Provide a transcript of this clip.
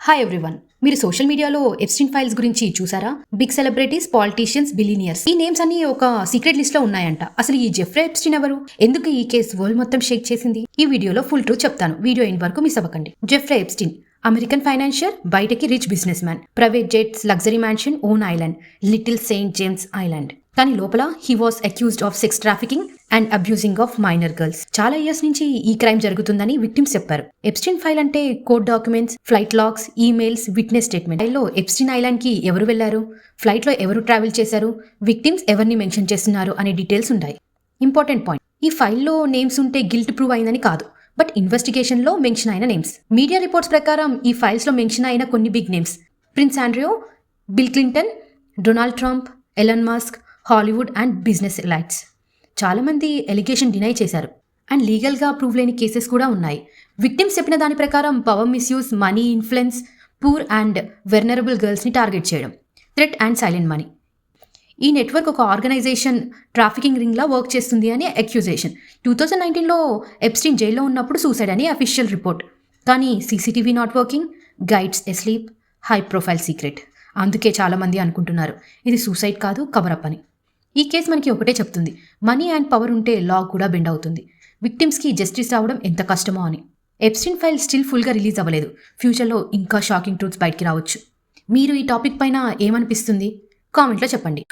Hi everyone. మీరు social మీడియాలో Epstein files గురించి చూసారా? బిగ్ సెలబ్రిటీస్, పాలిటీషియన్స్, బిలినియర్స్ ఈ నేమ్స్ అన్ని ఒక సీక్రెట్ లిస్ట్ లో ఉన్నాయంట. అసలు ఈ జెఫ్రీ ఎప్స్టీన్ ఎవరు? ఎందుకు ఈ కేసు వరల్డ్ మొత్తం షేక్ చేసింది? ఈ వీడియోలో ఫుల్ ట్రూత్ చెప్తాను. వీడియో ఎండ్ వరకు మిస్ అవ్వకండి. జెఫ్రీ ఎప్స్టీన్ అమెరికన్ ఫైనాన్షియర్, బయటకి rich business man, private jets, luxury mansion, own island, Little Saint James island. కానీ లోపల he was accused of sex trafficking and abusing of minor girls. చాలా years నుంచి ఈ crime జరుగుతుందని victims చెప్పారు. Epstein file అంటే court documents, flight logs, emails, witness statement. ఫైల్లో Epstein island కి ఎవరు వెళ్లారు, ఫ్లైట్ లో ఎవరు ట్రావెల్ చేశారు, విక్టిమ్స్ ఎవరిని మెన్షన్ చేస్తున్నారు అనే డీటెయిల్స్ ఉంటాయి. ఇంపార్టెంట్ పాయింట్, ఈ ఫైల్లో నేమ్స్ ఉంటే గిల్ట్ ప్రూవ్ అయిందని కాదు, బట్ ఇన్వెస్టిగేషన్ లో మెన్షన్ అయిన నేమ్స్. మీడియా రిపోర్ట్స్ ప్రకారం ఈ ఫైల్స్ లో మెన్షన్ అయిన కొన్ని big names: prince Andrew, Bill Clinton, Donald Trump, Elon Musk, Hollywood and business elites. చాలామంది ఎలిగేషన్ డినై చేశారు అండ్ లీగల్గా ప్రూవ్ లేని కేసెస్ కూడా ఉన్నాయి. విక్టిమ్స్ చెప్పిన దాని ప్రకారం power misuse, money influence, poor and vulnerable గర్ల్స్ని టార్గెట్ చేయడం, థ్రెట్ అండ్ సైలెంట్ మనీ. ఈ నెట్వర్క్ ఒక ఆర్గనైజేషన్ ట్రాఫికింగ్ రింగ్లా వర్క్ చేస్తుంది అని అక్యూజేషన్. 2019లో ఎప్స్టీన్ జైల్లో ఉన్నప్పుడు సూసైడ్ అని అఫీషియల్ రిపోర్ట్. కానీ CCTV not working, guides asleep, high profile secret. అందుకే చాలామంది అనుకుంటున్నారు ఇది సూసైడ్ కాదు, కవరప్ అని. ఈ కేసు మనకి ఒకటే చెప్తుంది, మనీ అండ్ పవర్ ఉంటే లా కూడా బెండ్ అవుతుంది. విక్టిమ్స్కి జస్టిస్ రావడం ఎంత కష్టమో అని. ఎప్స్టీన్ ఫైల్ స్టిల్ ఫుల్గా రిలీజ్ అవ్వలేదు. ఫ్యూచర్లో ఇంకా షాకింగ్ ట్రూత్స్ బయటికి రావచ్చు. మీరు ఈ టాపిక్ పైన ఏమనిపిస్తుంది? కామెంట్లో చెప్పండి.